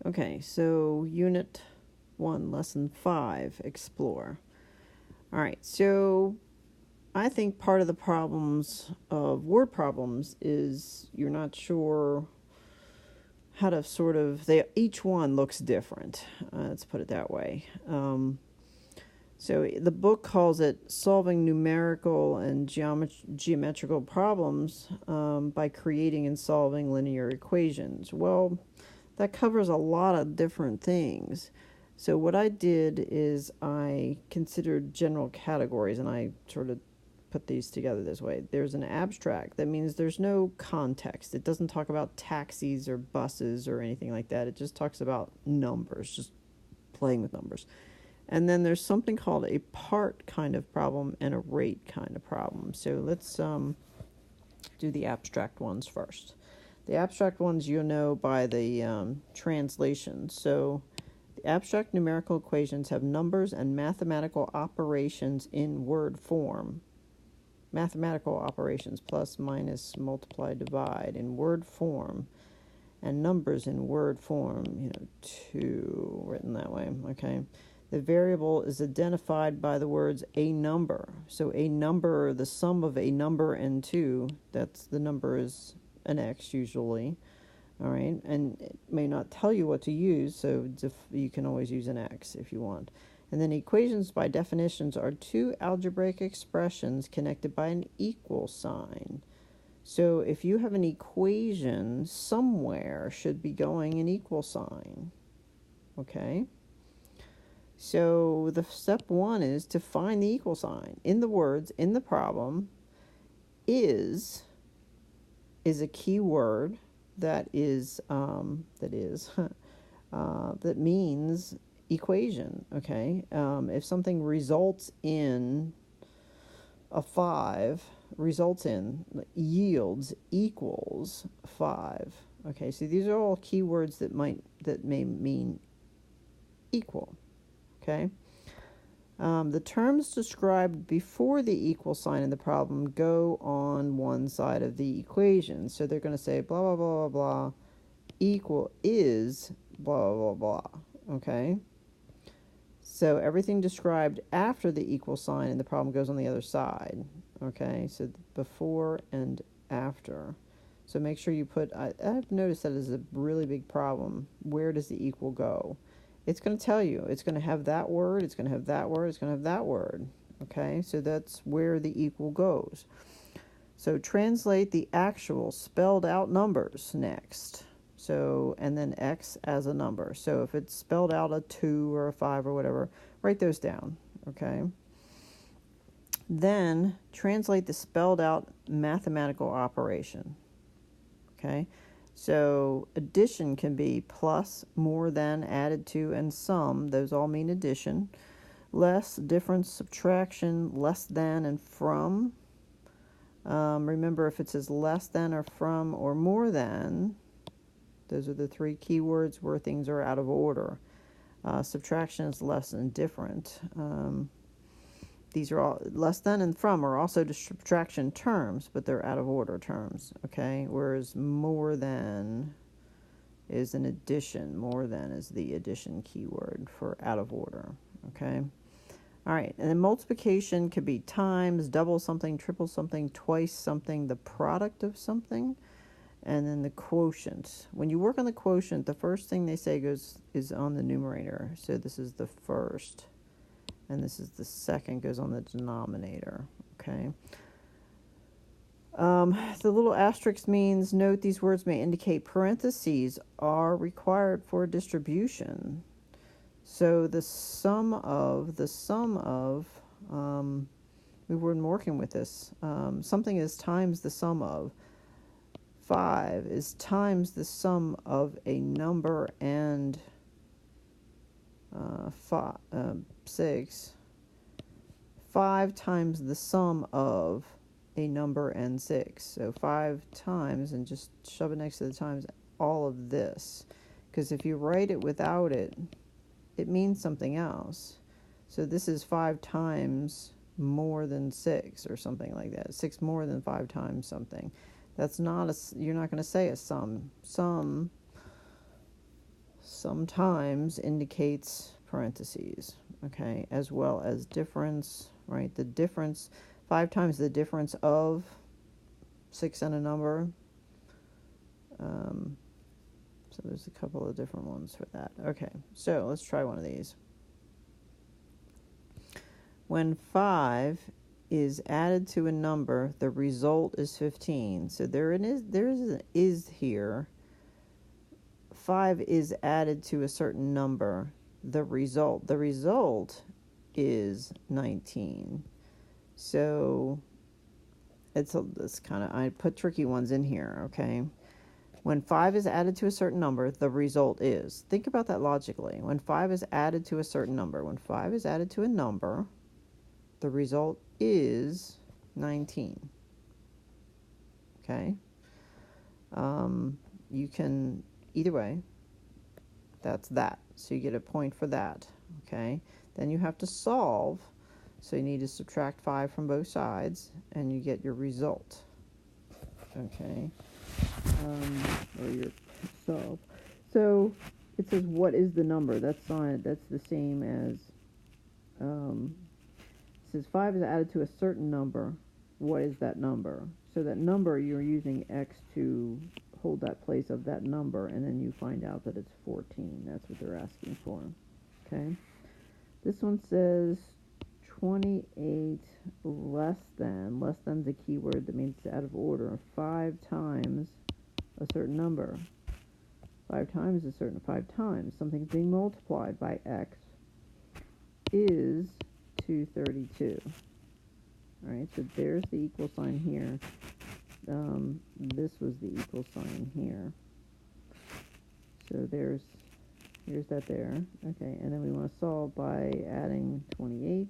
Okay, so Unit 1, Lesson 5, Explore. All right, so I think part of the problems of word problems is you're not sure how to each one looks different. Let's put it that way. So the book calls it solving numerical and geometrical problems by creating and solving linear equations. Well, that covers a lot of different things. So what I did is I considered general categories, and I sort of put these together this way. There's an abstract. That means there's no context. It doesn't talk about taxis or buses or anything like that. It just talks about numbers, just playing with numbers. And then there's something called a part kind of problem and a rate kind of problem. So let's do the abstract ones first. The abstract ones you'll know by the translation. So the abstract numerical equations have numbers and mathematical operations in word form. Mathematical operations, plus, minus, multiply, divide, in word form. And numbers in word form, 2, written that way, okay? The variable is identified by the words a number. So a number, the sum of a number and 2, that's the number is an x usually, all right? And it may not tell you what to use, so you can always use an x if you want. And then equations by definitions are two algebraic expressions connected by an equal sign. So if you have an equation, somewhere should be going an equal sign, okay? So the step 1 is to find the equal sign. In the words, in the problem, is a key word that means equation, okay? If something results in a 5, yields, equals 5. Okay, so these are all keywords that may mean equal, okay? The terms described before the equal sign in the problem go on one side of the equation. So they're going to say blah, blah, blah, blah, blah, equal is blah, blah, blah, okay? So everything described after the equal sign in the problem goes on the other side, okay? So before and after. So make sure you put, I've noticed that is a really big problem. Where does the equal go? It's going to tell you. It's going to have that word, it's going to have that word, it's going to have that word, okay? So that's where the equal goes. So translate the actual spelled out numbers next. So, and then x as a number. So if it's spelled out a 2 or a 5 or whatever, write those down, okay? Then translate the spelled out mathematical operation, okay? So addition can be plus, more than, added to, and sum. Those all mean addition. Less, difference, subtraction, less than, and from. Remember, if it says less than or from or more than, those are the 3 keywords where things are out of order. Subtraction is less and different. These are all, less than and from are also subtraction terms, but they're out of order terms, okay? Whereas more than is an addition. More than is the addition keyword for out of order, okay? All right, and then multiplication could be times, double something, triple something, twice something, the product of something. And then the quotient. When you work on the quotient, the first thing they say is on the numerator. So this is the first, and this is the second, goes on the denominator, okay? The little asterisk means, note these words may indicate parentheses are required for distribution. So the sum of, we weren't working with this. Something is times the sum of. 5 is times the sum of a number and 6. 5 times the sum of a number and 6. So 5 times, and just shove it next to the times, all of this. Because if you write it without it, it means something else. So this is 5 times more than 6 or something like that. 6 more than 5 times something. That's not you're not going to say a sum. sometimes indicates parentheses, okay, as well as difference, right? The difference, 5 times the difference of 6 and a number. So there's a couple of different ones for that. Okay, so let's try one of these. When 5 is added to a number, the result is 15. So there's an is here. 5 is added to a certain number. The result is 19. So it's kind of, I put tricky ones in here, okay? When 5 is added to a certain number, the result is. Think about that logically. When 5 is added to a certain number, when 5 is added to a number, the result is 19. Okay? You can, either way, that's that. So you get a point for that. Okay? Then you have to solve. So you need to subtract 5 from both sides, and you get your result. Okay? Or your solve. So it says, what is the number? That's the same as, it says 5 is added to a certain number. What is that number? So that number, you're using x to hold that place of that number, and then you find out that it's 14. That's what they're asking for. Okay? This one says 28 less than's a keyword that means it's out of order, 5 times a certain number. 5 times something's being multiplied by x is 232. Alright, so there's the equal sign here. This was the equal sign here. So here's that there. Okay, and then we want to solve by adding 28.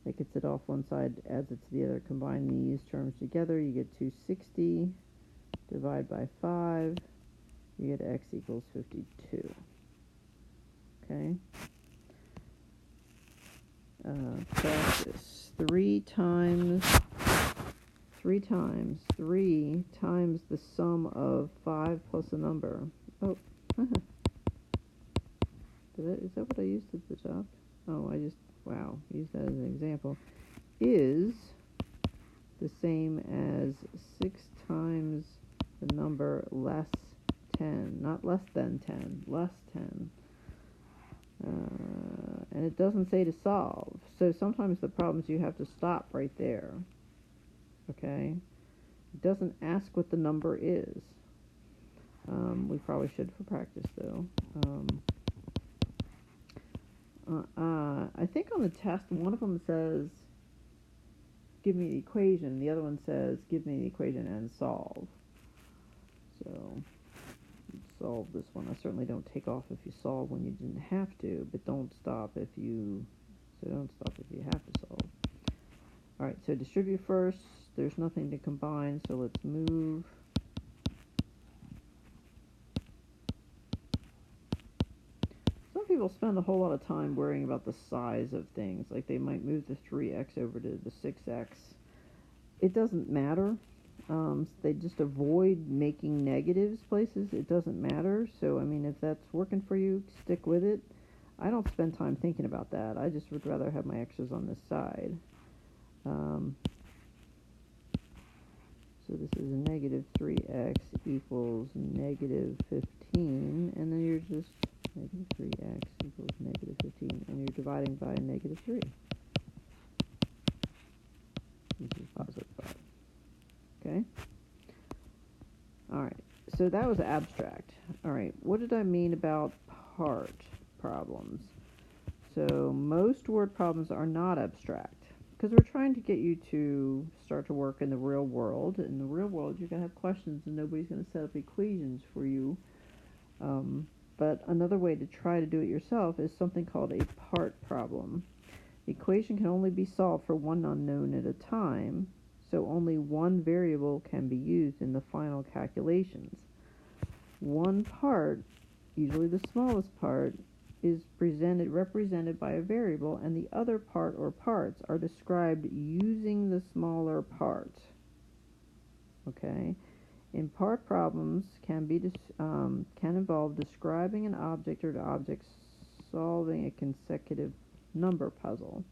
That gets it off one side, adds it to the other. Combine these terms together, you get 260. Divide by 5, you get x equals 52. Okay? Practice. 3 times the sum of 5 plus a number. Oh, is that what I used at the top? Oh, used that as an example. Is the same as 6 times the number less 10, not less than 10, less 10. And it doesn't say to solve. So sometimes the problems you have to stop right there. Okay? It doesn't ask what the number is. We probably should for practice, though. I think on the test, one of them says, give me the equation. The other one says, give me the equation and solve. So, solve this one. I certainly don't take off if you solve when you didn't have to, but don't stop if you have to solve. Alright, so distribute first. There's nothing to combine, so let's move. Some people spend a whole lot of time worrying about the size of things. Like they might move the 3x over to the 6x. It doesn't matter. They just avoid making negatives places. It doesn't matter. So, I mean, if that's working for you, stick with it. I don't spend time thinking about that. I just would rather have my x's on this side. So this is a negative 3x equals negative 15. And then you're just negative 3x equals negative 15. And you're dividing by negative 3. This is positive 5. Okay? Alright, so that was abstract. Alright, what did I mean about part problems? So most word problems are not abstract, because we're trying to get you to start to work in the real world. In the real world, you're going to have questions and nobody's going to set up equations for you. But another way to try to do it yourself is something called a part problem. The equation can only be solved for one unknown at a time, so only one variable can be used in the final calculations. One part, usually the smallest part, is represented by a variable, and the other part or parts are described using the smaller part. Okay? In part problems can involve describing an object or the object solving a consecutive number puzzle.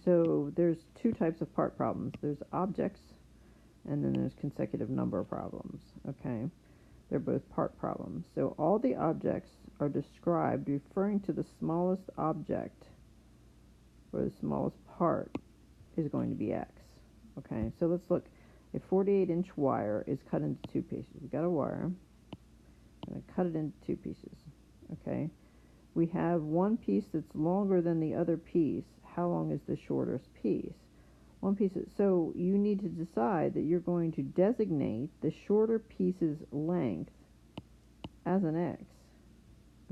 So there's two types of part problems. There's objects, and then there's consecutive number problems. Okay, they're both part problems. So all the objects are described referring to the smallest object, or the smallest part is going to be x. Okay, so let's look. A 48-inch wire is cut into two pieces. We've got a wire. I'm going to cut it into two pieces. Okay, we have one piece that's longer than the other piece. How long is the shortest piece? One piece. So you need to decide that you're going to designate the shorter piece's length as an x.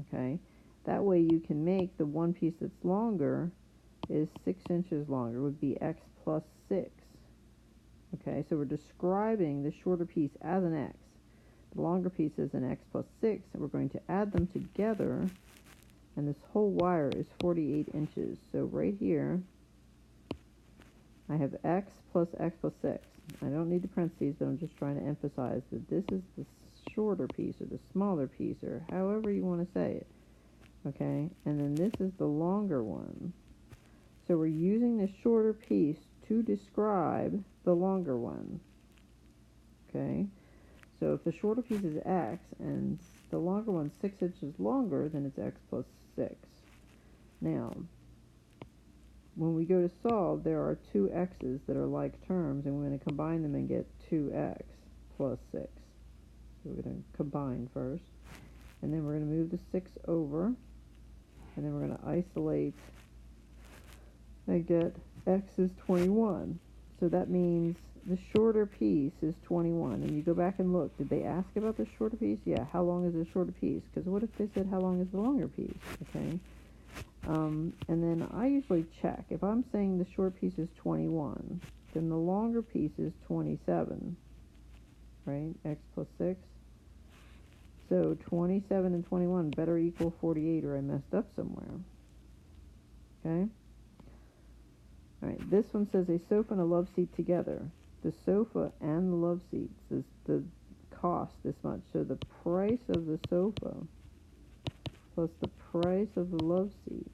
Okay, that way you can make the one piece that's longer is 6 inches longer, would be x plus 6. Okay, so we're describing the shorter piece as an x. The longer piece is an x plus 6, and we're going to add them together, and this whole wire is 48 inches. So right here, I have x plus 6. I don't need the parentheses, but I'm just trying to emphasize that this is the shorter piece, or the smaller piece, or however you want to say it. Okay, and then this is the longer one. So we're using the shorter piece to describe the longer one. Okay, so if the shorter piece is x and the longer one's 6 inches longer, then it's x plus 6. Now, when we go to solve, there are two x's that are like terms, and we're going to combine them and get 2x plus 6. So we're going to combine first, and then we're going to move the 6 over, and then we're going to isolate and get x is 21. So that means the shorter piece is 21. And you go back and look. Did they ask about the shorter piece? Yeah, how long is the shorter piece? Because what if they said how long is the longer piece? Okay. And then I usually check. If I'm saying the short piece is 21, then the longer piece is 27. Right? X plus 6. So 27 and 21 better equal 48, or I messed up somewhere. Okay? Alright, this one says a sofa and a love seat together. The sofa and the love seats is the cost this much. So the price of the sofa plus the price of the love seat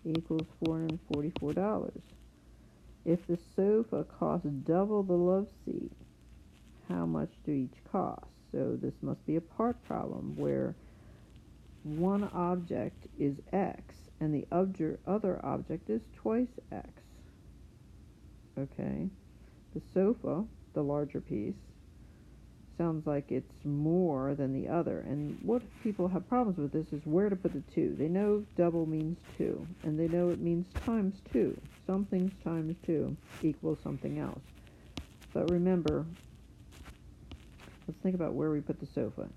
equals $444. If the sofa costs double the love seat, how much do each cost? So this must be a part problem where one object is x and the other object is twice x. Okay, the sofa, the larger piece, sounds like it's more than the other. And what people have problems with this is where to put the 2. They know double means 2, and they know it means times 2. Something's times 2 equals something else. But remember, let's think about where we put the sofa.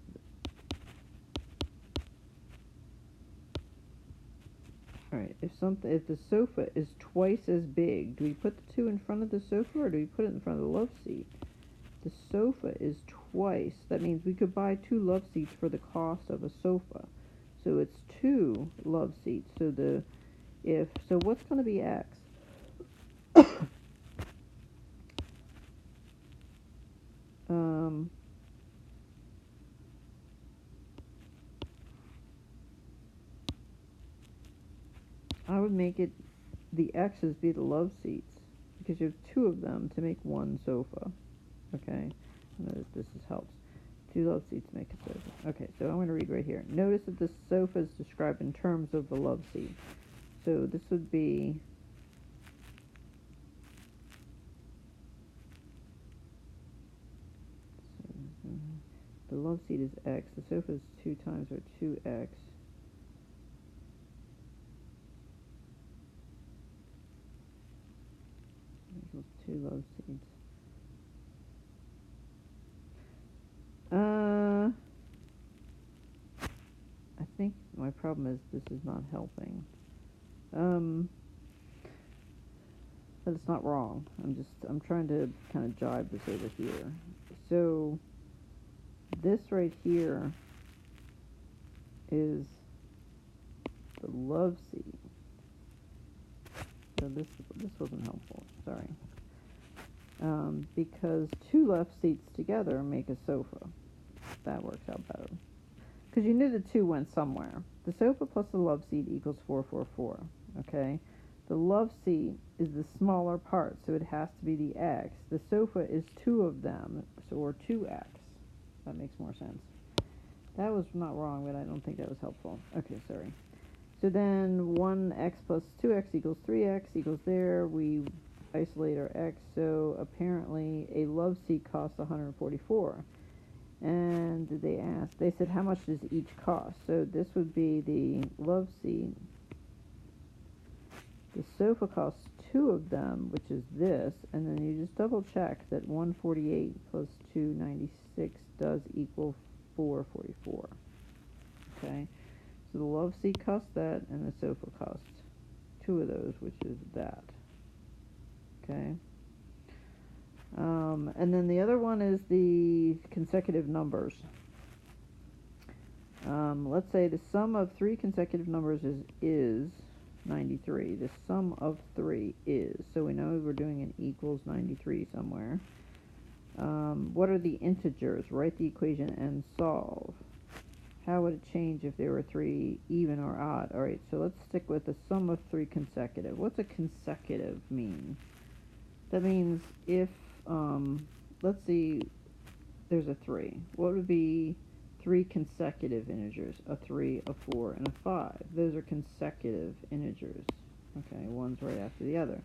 Alright, if the sofa is twice as big, do we put the 2 in front of the sofa, or do we put it in front of the love seat? The sofa is twice. That means we could buy 2 love seats for the cost of a sofa. So it's 2 love seats. So what's going to be x? I would make it the x's be the love seats, because you have 2 of them to make one sofa. Okay, this helps. 2 love seats make a sofa. Okay, so I'm going to read right here. Notice that the sofa is described in terms of the love seat. So this would be the love seat is x. The sofa is 2 times or 2x. Equals 2 love seats. I think my problem is this is not helping. But it's not wrong. I'm trying to kind of jive this over here. So this right here is the love seat. So this wasn't helpful. Sorry. because two love seats together make a sofa. That works out better. Because you knew the two went somewhere. The sofa plus the love seat equals 444, okay? The love seat is the smaller part, so it has to be the x. The sofa is two of them, or 2x. That makes more sense. That was not wrong, but I don't think that was helpful. Okay, sorry. So then 1x plus 2x equals 3x equals there. We isolate our x, so apparently a love seat costs 144. And they asked, they said, how much does each cost? So this would be the love seat. The sofa costs two of them, which is this, and then you just double check that 148 plus 296 does equal 444. Okay, so the love seat costs that, and the sofa costs two of those, which is that. Okay. And then the other one is the consecutive numbers. Let's say the sum of three consecutive numbers is 93. The sum of three is. So we know we're doing an equals 93 somewhere. What are the integers? Write the equation and solve. How would it change if there were three even or odd? All right, so let's stick with the sum of three consecutive. What's a consecutive mean? That means if, let's see, there's a 3. What would be three consecutive integers? A 3, a 4, and a 5. Those are consecutive integers. Okay, one's right after the other.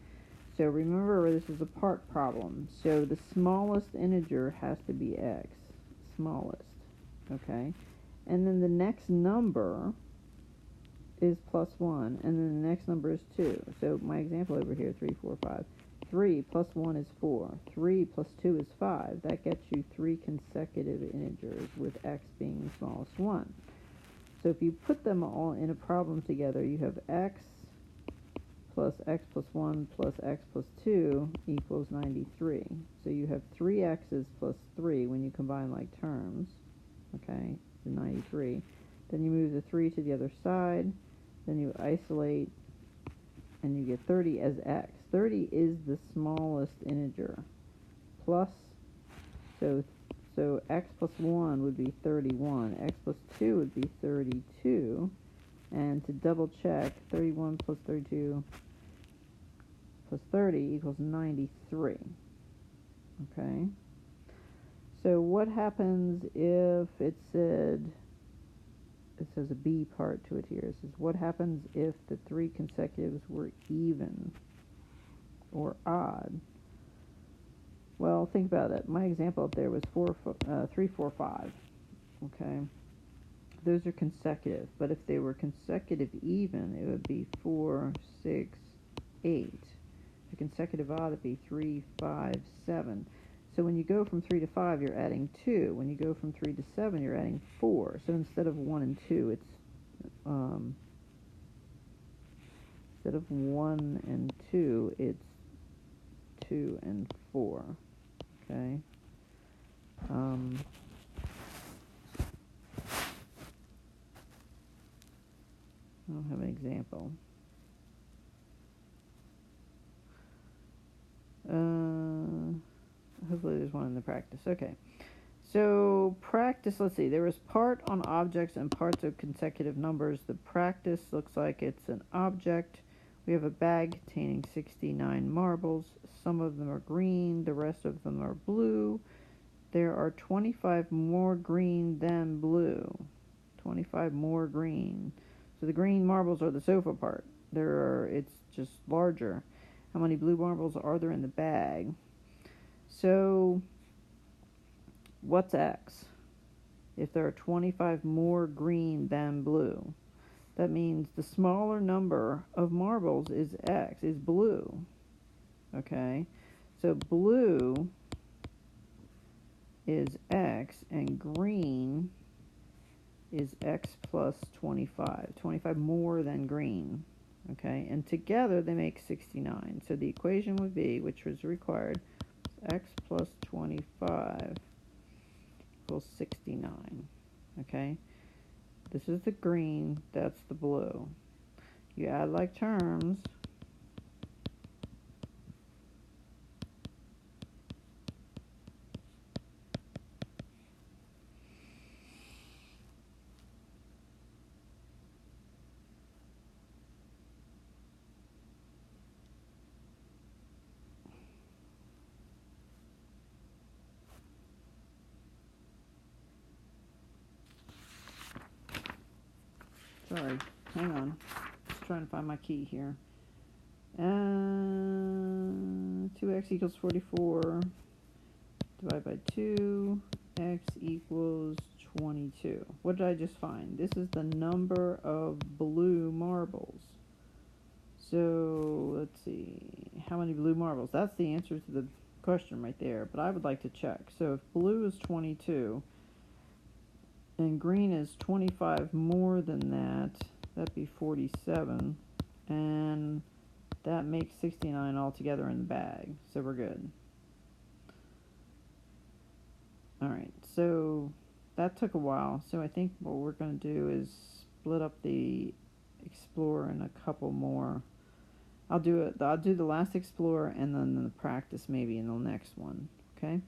So remember, this is a part problem. So the smallest integer has to be x. Smallest. Okay? And then the next number is plus 1. And then the next number is 2. So my example over here, 3, 4, 5. 3 plus 1 is 4. 3 plus 2 is 5. That gets you three consecutive integers, with x being the smallest one. So if you put them all in a problem together, you have x plus 1 plus x plus 2 equals 93. So you have 3x's plus 3 when you combine like terms. Okay, the 93. Then you move the 3 to the other side. Then you isolate, and you get 30 as x. 30 is the smallest integer. Plus, so x plus 1 would be 31. X plus 2 would be 32. And to double check, 31 plus 32 plus 30 equals 93. Okay? So what happens if it says a B part to it here. It says, what happens if the three consecutives were even or odd? Well, think about it. My example up there was 3, 4, 5. Okay? Those are consecutive. But if they were consecutive even, it would be 4, 6, 8. The consecutive odd would be 3, 5, 7. So when you go from 3 to 5, you're adding 2. When you go from 3 to 7, you're adding 4. So instead of 1 and 2, it's instead of 1 and 2, it's 2 and 4. Okay. I don't have an example. Hopefully there's one in the practice. Okay. So practice, let's see. There was part on objects and parts of consecutive numbers. The practice looks like it's an object. We have a bag containing 69 marbles. Some of them are green. The rest of them are blue. There are 25 more green than blue. 25 more green. So the green marbles are the sofa part. It's just larger. How many blue marbles are there in the bag? So, what's x? If there are 25 more green than blue, that means the smaller number of marbles is x, is blue. Okay? So blue is x, and green is x plus 25. 25 more than green. Okay? And together they make 69. So the equation would be, which was required, x plus 25 equals 69. Okay? This is the green, that's the blue. You add like terms. Sorry, hang on. Just trying to find my key here. 2x equals 44. Divide by 2. X equals 22. What did I just find? This is the number of blue marbles. So, let's see. How many blue marbles? That's the answer to the question right there. But I would like to check. So, if blue is 22 and green is 25 more than that, that'd be 47. And that makes 69 altogether in the bag. So, we're good. Alright, so that took a while. So, I think what we're going to do is split up the Explorer in a couple more. I'll do the last Explorer and then the practice maybe in the next one. Okay?